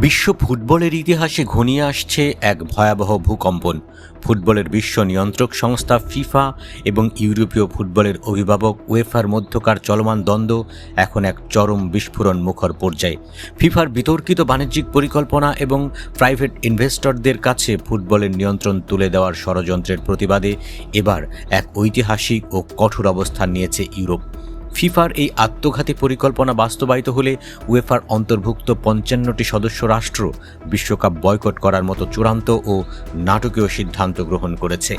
বিশ্ব ফুটবলের ইতিহাসে ঘনিয়ে আসছে এক ভয়াবহ ভূকম্পন। ফুটবলের বিশ্ব নিয়ন্ত্রক সংস্থা ফিফা এবং ইউরোপীয় ফুটবলের অভিভাবক উয়েফার মধ্যকার চলমান দ্বন্দ্ব এখন এক চরম বিস্ফোরণ মুখর পর্যায়ে। ফিফার বিতর্কিত বাণিজ্যিক পরিকল্পনা এবং প্রাইভেট ইনভেস্টরদের কাছে ফুটবলের নিয়ন্ত্রণ তুলে দেওয়ার ষড়যন্ত্রের প্রতিবাদে এবার এক ঐতিহাসিক ও কঠোর অবস্থান নিয়েছে ইউরোপ। ফিফার এই আত্মঘাতী পরিকল্পনা বাস্তবায়িত হলে উয়েফার অন্তর্ভুক্ত ৫৫টি সদস্য রাষ্ট্র বিশ্বকাপ বয়কট করার মতো চূড়ান্ত ও নাটকীয় সিদ্ধান্ত গ্রহণ করেছে।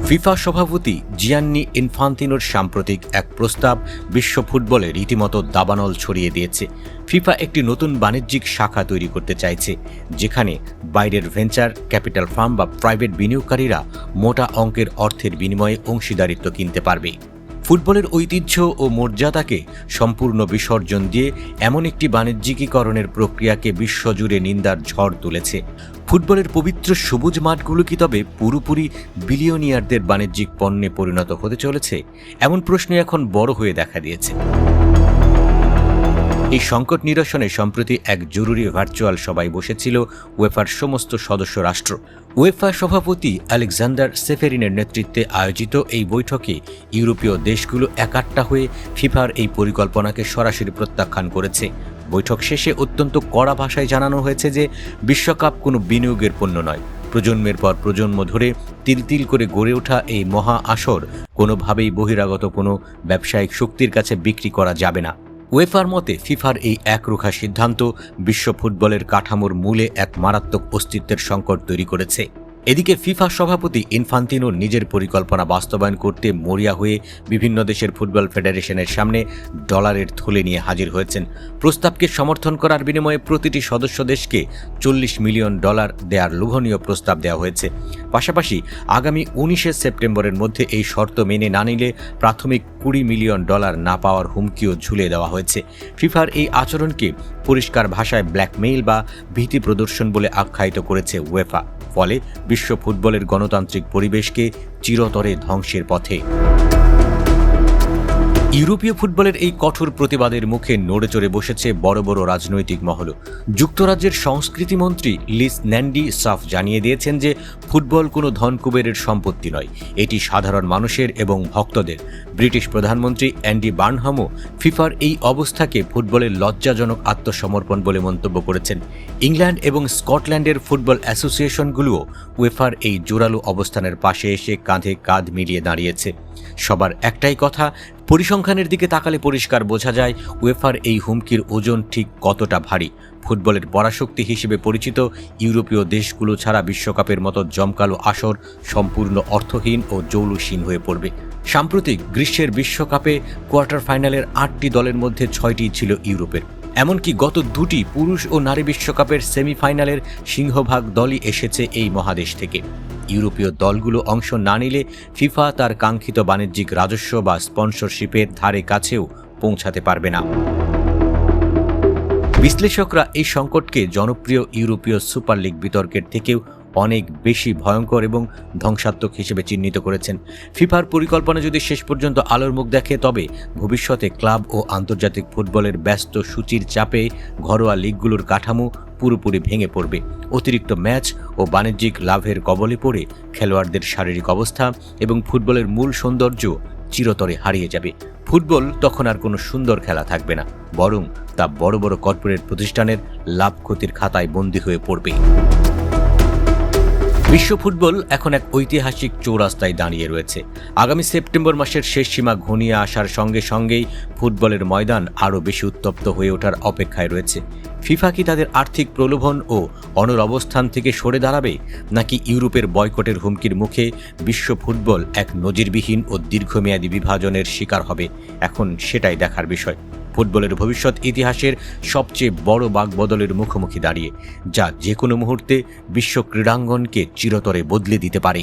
ফিফা সভাপতি জিয়ান্নি ইনফান্তিনোর সাম্প্রতিক এক প্রস্তাব বিশ্ব ফুটবলে রীতিমতো দাবানল ছড়িয়ে দিয়েছে। ফিফা একটি নতুন বাণিজ্যিক শাখা তৈরি করতে চাইছে, যেখানে বাইরের ভেঞ্চার ক্যাপিটাল ফার্ম বা প্রাইভেট বিনিয়োগকারীরা মোটা অঙ্কের অর্থের বিনিময়ে অংশীদারিত্ব কিনতে পারবে। ফুটবলের ঐতিহ্য ও মর্যাদাকে সম্পূর্ণ বিসর্জন দিয়ে এমন একটি বাণিজ্যিকীকরণের প্রক্রিয়াকে বিশ্বজুড়ে নিন্দার ঝড় তুলেছে। ফুটবলের পবিত্র সবুজ মাঠগুলো কি তবে পুরোপুরি বিলিয়নিয়ারদের বাণিজ্যিক পণ্যে পরিণত হতে চলেছে? এমন প্রশ্ন এখন বড় হয়ে দেখা দিয়েছে। এই সংকট নিরসনে সম্প্রতি এক জরুরি ভার্চুয়াল সভায় বসেছিল উয়েফার সমস্ত সদস্য রাষ্ট্র। উয়েফা সভাপতি আলেকজান্ডার সেফেরিনের নেতৃত্বে আয়োজিত এই বৈঠকে ইউরোপীয় দেশগুলো একাট্টা হয়ে ফিফার এই পরিকল্পনাকে সরাসরি প্রত্যাখ্যান করেছে। বৈঠক শেষে অত্যন্ত কড়া ভাষায় জানানো হয়েছে যে বিশ্বকাপ কোনো বিনিয়োগের পণ্য নয়। প্রজন্মের পর প্রজন্ম ধরে তিল তিল করে গড়ে ওঠা এই মহা আসর কোনোভাবেই বহিরাগত কোনো ব্যবসায়িক শক্তির কাছে বিক্রি করা যাবে না। উয়েফার মতে ফিফার এই একরোখা সিদ্ধান্ত বিশ্ব ফুটবলের কাঠামোর মূলে এক মারাত্মক অস্তিত্বের সংকট তৈরি করেছে। এদিকে ফিফা সভাপতি ইনফান্তিনো নিজের পরিকল্পনা বাস্তবায়ন করতে মরিয়া হয়ে বিভিন্ন দেশের ফুটবল ফেডারেশনের সামনে ডলারের থলে নিয়ে হাজির হয়েছেন। প্রস্তাবকে সমর্থন করার বিনিময়ে প্রতিটি সদস্য দেশকে $40 মিলিয়ন দেওয়ার লোভনীয় প্রস্তাব দেওয়া হয়েছে। পাশাপাশি আগামী 19 সেপ্টেম্বরের মধ্যে এই শর্ত মেনে না নিলে প্রাথমিক $20 মিলিয়ন না পাওয়ার হুমকিও ঝুলিয়ে দেওয়া হয়েছে। ফিফার এই আচরণকে পরিষ্কার ভাষায় ব্ল্যাকমেইল বা ভীতি প্রদর্শন বলে আখ্যায়িত করেছে উয়েফা। ফলে বিশ্ব ফুটবলের গণতান্ত্রিক পরিবেশকে চিরতরে ধ্বংসের পথে। ইউরোপীয় ফুটবলের এই কঠোর প্রতিবাদের মুখে নড়েচড়ে বসেছে বড় বড় রাজনৈতিক মহল। যুক্তরাজ্যের সংস্কৃতি মন্ত্রী লিস ন্যান্ডি সাফ জানিয়ে দিয়েছেন যে ফুটবল কোনো ধনকুবেরের সম্পত্তি নয়, এটি সাধারণ মানুষের এবং ভক্তদের। ব্রিটিশ প্রধানমন্ত্রী অ্যান্ডি বার্নহামও ফিফার এই অবস্থাকে ফুটবলের লজ্জাজনক আত্মসমর্পণ বলে মন্তব্য করেছেন। ইংল্যান্ড এবং স্কটল্যান্ডের ফুটবল অ্যাসোসিয়েশনগুলোও উয়েফার এই জোরালো অবস্থানের পাশে এসে কাঁধে কাঁধ মিলিয়ে দাঁড়িয়েছে। সবার একটাই কথা, পরিসংখ্যানের দিকে তাকালে পরিষ্কার বোঝা যায় উয়েফার এই হুমকির ওজন ঠিক কতটা ভারী। ফুটবলের পরাশক্তি হিসেবে পরিচিত ইউরোপীয় দেশগুলো ছাড়া বিশ্বকাপের মতো জমকালো আসর সম্পূর্ণ অর্থহীন ও জৌলুসহীন হয়ে পড়বে। সাম্প্রতিক গ্রীষ্মের বিশ্বকাপে কোয়ার্টার ফাইনালের 8টি দলের মধ্যে 6টি ছিল ইউরোপের। এমনকি গত 2টি পুরুষ ও নারী বিশ্বকাপের সেমিফাইনালের সিংহভাগ দলই এসেছে এই মহাদেশ থেকে। ইউরোপীয় দলগুলো অংশ না নিলে ফিফা তার কাঙ্ক্ষিত বাণিজ্যিক রাজস্ব বা স্পন্সরশিপের ধারে কাছেও পৌঁছাতে পারবে না। বিশ্লেষকরা এই সংকটকে জনপ্রিয় ইউরোপীয় সুপার লিগ বিতর্কের থেকেও অনেক বেশি ভয়ঙ্কর এবং ধ্বংসাত্মক হিসেবে চিহ্নিত করেছেন। ফিফার পরিকল্পনা যদি শেষ পর্যন্ত আলোর মুখ দেখে, তবে ভবিষ্যতে ক্লাব ও আন্তর্জাতিক ফুটবলের ব্যস্ত সূচির চাপে ঘরোয়া লিগগুলোর কাঠামো পুরোপুরি ভেঙে পড়বে। অতিরিক্ত ম্যাচ ও বাণিজ্যিক লাভের কবলে পড়ে খেলোয়াড়দের শারীরিক অবস্থা এবং ফুটবলের মূল সৌন্দর্য চিরতরে হারিয়ে যাবে। ফুটবল তখন আর কোনো সুন্দর খেলা থাকবে না, বরং তা বড় বড় কর্পোরেট প্রতিষ্ঠানের লাভ ক্ষতির খাতায় বন্দী হয়ে পড়বে। বিশ্ব ফুটবল এখন এক ঐতিহাসিক চৌরাস্তায় দাঁড়িয়ে রয়েছে। আগামী সেপ্টেম্বর মাসের শেষ সীমা ঘনিয়ে আসার সঙ্গে সঙ্গেই ফুটবলের ময়দান আরও বেশি উত্তপ্ত হয়ে ওঠার অপেক্ষায় রয়েছে। ফিফা কি তাদের আর্থিক প্রলোভন ও অনড় অবস্থান থেকে সরে দাঁড়াবে, নাকি ইউরোপের বয়কটের হুমকির মুখে বিশ্ব ফুটবল এক নজিরবিহীন ও দীর্ঘমেয়াদী বিভাজনের শিকার হবে? এখন সেটাই দেখার বিষয়। ফুটবলের ভবিষ্যৎ ইতিহাসের সবচেয়ে বড় বাকবদলের মুখোমুখি দাঁড়িয়ে, যা যে কোনো মুহূর্তে বিশ্ব ক্রীড়াঙ্গনকে চিরতরে বদলে দিতে পারে।